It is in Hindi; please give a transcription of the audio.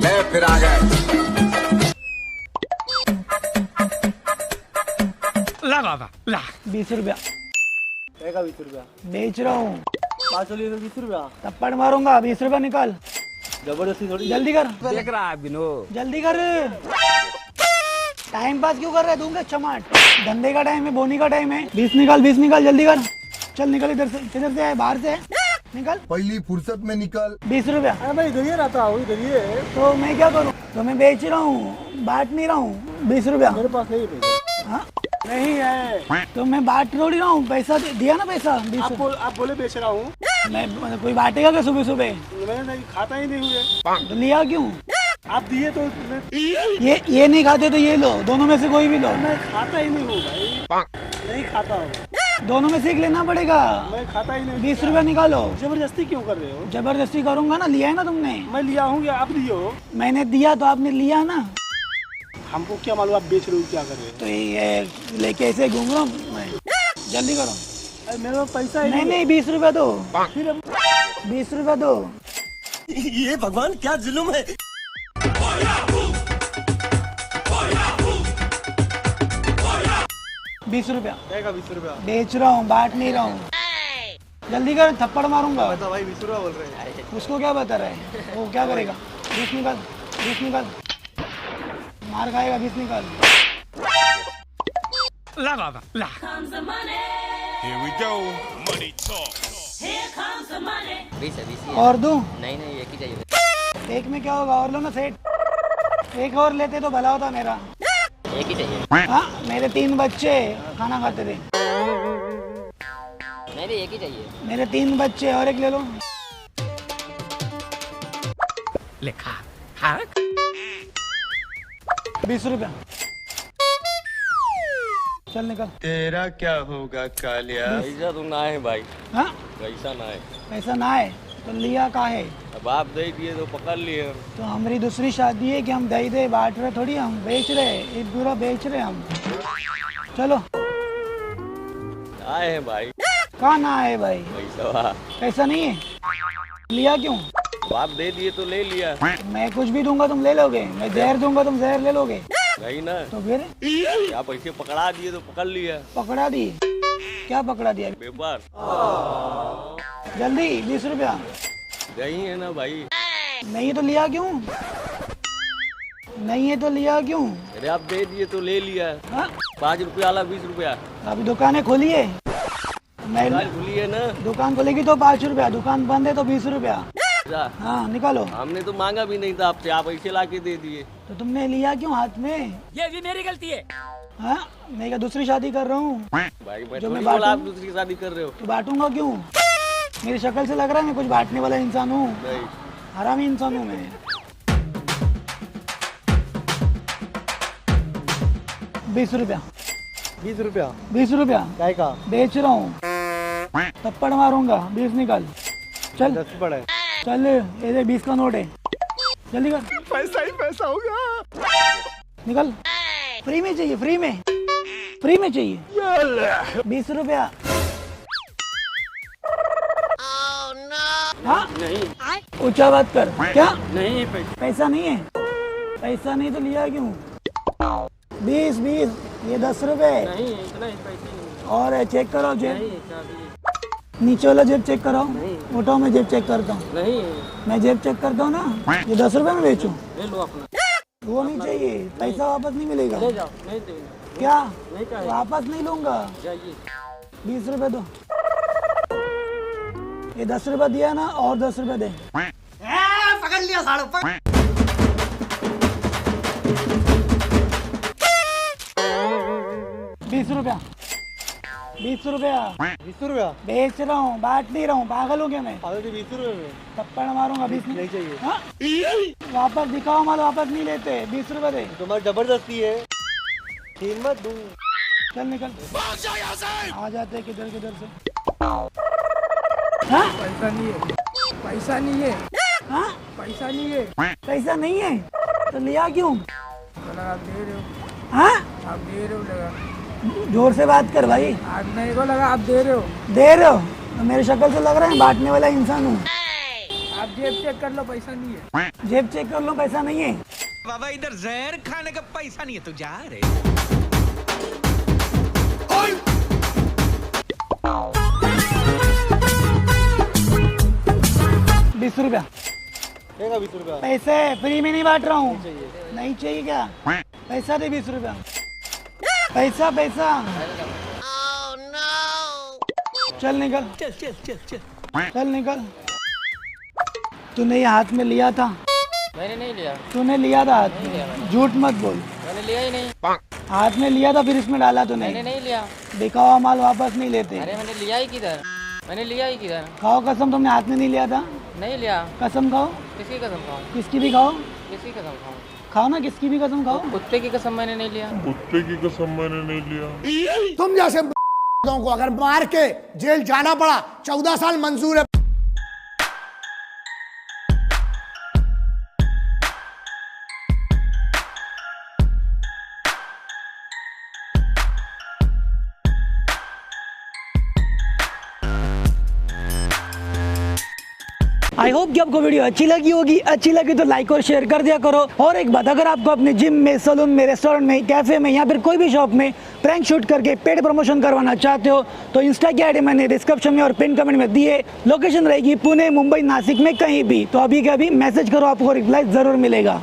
फिर आ गए। ला बाबा ला 20 रुपया का 20 रुपया बेच रहा हूँ। 5 लिए तो 20 रुपया थप्पड़ मारूंगा। 20 रुपया निकाल। जबरदस्ती थोड़ी। जल्दी कर, देख रहा है विनोद। जल्दी कर। टाइम पास क्यों कर रहा है? दूंगा चमाट। धंधे का टाइम है, बोनी का टाइम है। 20 निकाल, 20 निकाल, जल्दी कर। चल निकल इधर से। किधर से है? बाहर से है? निकल। पहली फुर्सत में निकल। 20 रुपया। अरे मैं इधर ही रहता हूँ, इधर ही है। तो मैं क्या करूँ? तो मैं बेच रहा हूँ, बांट नहीं रहा हूँ। 20 रुपया मेरे पास नहीं है पैसा। हाँ? नहीं है। तो मैं बांट थोड़ी रहा हूँ। पैसा दिया ना पैसा 20 आप बोले बेच रहा हूँ। मैं मतलब कोई बांटेगा क्या सुबह सुबह? मैंने नहीं खाता ही नहीं हुए। तो लिया क्यों? आप दिए तो ये नहीं खाते तो ये लो। दोनों में से कोई भी लो। मैं खाता ही नहीं हूँ भाई। नहीं खाता हूँ। दोनों में से एक लेना पड़ेगा। मैं खाता ही नहीं। 20 रुपया निकालो। जबरदस्ती क्यों कर रहे हो? जबरदस्ती करूंगा ना। लिया है ना तुमने? मैं लिया हूँ या आप दिए हो? मैंने दिया तो आपने लिया ना। हमको क्या मालूम आप बेच रहे हो क्या कर रहे हो? तो ये लेके ऐसे घूम रहा हूँ मैं। जल्दी करो। अरे मेरे पास पैसा ही नहीं 20 रुपया दो। फिर 20 रुपया दो। ये भगवान क्या जुल्म है। 20 रुपया का 20 रुपया बेच रहा हूँ, बांट नहीं रहा हूँ। जल्दी कर, थप्पड़ मारूंगा। तो भाई 20 रुपया बोल रहे हैं। उसको क्या बता रहा है? वो क्या करेगा? 20 निकाल, 20 निकाल। मार खाएगा। 20 निकाल। ला बाबा ला। Here we go. Money talk. और दूं? नहीं नहीं एक ही चाहिए। एक में क्या होगा? और लो ना सेठ। एक और लेते तो भला होता मेरा। एक ही चाहिए। हाँ, मेरे 3 बच्चे खाना खाते थे। नहीं भी एक ही चाहिए। मेरे 3 बच्चे, और एक ले लो। ले खा खा। 20 रुपया। चल निकल। तेरा क्या होगा कालिया? पैसा तो ना है भाई। हाँ, पैसा ना है। पैसा ना है तो लिया का है? अब आप दे दिए तो पकड़ लिए। तो हमारी दूसरी शादी है कि हम दही दे बांट रहे थोड़ी, हम बेच रहे। एक पूरा बेच रहे हम। चलो। आए हैं भाई। कहाँ ना है भाई? पैसा पैसा नहीं है? लिया क्यों? अब आप दे दिए तो ले लिया। मैं कुछ भी दूंगा तुम ले लोगे। मैं जहर दूंगा तुम जहर ले लोगे। नहीं ना। तो फिर आप ऐसे पकड़ा दिए तो पकड़ लिया। पकड़ा दी? क्या पकड़ा दिया? पेपर जल्दी 20 रुपया। गई है ना भाई। नहीं है तो लिया क्यों? नहीं है तो लिया क्यों? अरे आप दे दिए तो ले लिया। हाँ? 5 रुपया वाला 20 रुपया। अभी दुकानें खोली है? मैं दुकान खुली है ना। दुकान खोलेगी तो 5 रुपया, दुकान बंद है तो 20 रुपया। जा। हाँ निकालो। हमने तो मांगा भी नहीं था आपसे, आप ऐसे ला के दे दिए। तो तुमने लिया क्यों हाथ में? ये भी मेरी गलती है। हाँ, मैं क्या दूसरी शादी कर रहा हूँ? भाई मैं जो थोड़ी मैं बोला आप बांटूं? दूसरी शादी कर रहे हो। तो बांटूंगा क्यों? मेरी शक्ल से लग रहा है मैं कुछ बांटने वाला इंसान हूँ? नहीं। हरामी इंसान हूँ मैं। 20 रुपया। 20 रुपया 20 रुपया काय का? बेच रहा हूँ। थप्पड़ मारूंगा। 20 निकाल। चल 10 पड़ा चल, ये 20 का नोट है। जल्दी कर। पैसा ही पैसा होगा। निकल। फ्री में चाहिए, फ्री में, फ्री में चाहिए। 20 रुपया। हाँ? नहीं ऊंचा बात कर। क्या? नहीं पैसा। पैसा नहीं है? पैसा नहीं तो लिया क्यों? 20 20, ये 10 रुपए। नहीं इतना ही पैसे नहीं। और चेक करो जेब। नहीं चाबी। नीचे वाला जेब चेक करो। उठाओ, मैं जेब चेक करता हूँ। नहीं मैं जेब चेक करता हूँ ना। ये 10 रुपए में बेचूं? ले लो अपना। वो नहीं चाहिए। पैसा वापस नहीं मिलेगा। ले जाओ। नहीं देना। क्या? नहीं चाहिए। वापस नहीं लूंगा। जाइए। 20 रुपए दो। ये 10 रुपए दिया ना, और 10 रुपए दे। पकड़ लिया साढ़े ऊपर। 20 रुपया। 20 रुपया 20 रुपया बेच रहा हूँ, बांट नहीं रहा हूँ। पागल हो गया मैं? पागल थी 20 रुपये में। थप्पड़ मारूंगा। 20 नहीं चाहिए। हाँ? वापस दिखाओ माल, वापस नहीं लेते। 20 रुपए दे। तुम्हारी जबरदस्ती है। छीन मत दूँ। चल निकल। आ जाते हैं किधर किधर से। हाँ? पैसा नहीं है। पैसा नहीं है। हाँ? पैसा नहीं है। पैसा नहीं है तो लिया क्यों? लगा आप दे रहे हो। हाँ? आप दे रहे हो लगा। जोर से बात कर भाई। आज मेरे को लगा आप दे रहे हो। दे रहे हो तो मेरी शक्ल से लग रहा है बांटने वाला इंसान हूँ। आप जेब चेक कर लो, पैसा नहीं है। जेब चेक कर लो, पैसा नहीं है। बाबा इधर जहर खाने का पैसा नहीं है, तू जा रे। 20 रुपया देगा 20 रुपया। पैसे फ्री में नहीं बांट रहा हूँ। नहीं चाहिए क्या? पैसा दे 20 रुपया। पैसा पैसा। चल निकल, चल चल चल चल। चल निकल। तूने ये हाथ में लिया था? मैंने नहीं लिया। तूने लिया था हाथ में? झूठ मत बोल। मैंने लिया ही नहीं। हाथ में लिया था फिर इसमें डाला तूने? मैंने नहीं लिया। बिका हुआ माल वापस नहीं लेते। अरे मैंने लिया ही किधर? मैंने लिया ही किधर? खाओ कसम, तुमने हाथ में नहीं लिया था? नहीं लिया। कसम खाओ। किसकी कसम खाऊं? किसकी भी खाओ। किसकी कसम खाऊं? खाओ ना, किसकी भी कसम खाओ। कुत्ते की कसम मैंने नहीं लिया। कुत्ते की कसम मैंने नहीं लिया। तुम जैसे को अगर मार के जेल जाना पड़ा 14 साल मंजूर है। आई होप कि आपको वीडियो अच्छी लगी होगी। अच्छी लगी तो लाइक और शेयर कर दिया करो। और एक बात, अगर आपको अपने जिम में, सैलून में, रेस्टोरेंट में, कैफे में या फिर कोई भी शॉप में प्रैंक शूट करके पेड प्रमोशन करवाना चाहते हो तो इंस्टा की आईडी मैंने डिस्क्रिप्शन में और पिन कमेंट में दी है। लोकेशन रहेगी पुणे, मुंबई, नासिक में कहीं भी। तो अभी के अभी मैसेज करो, आपको रिप्लाई जरूर मिलेगा।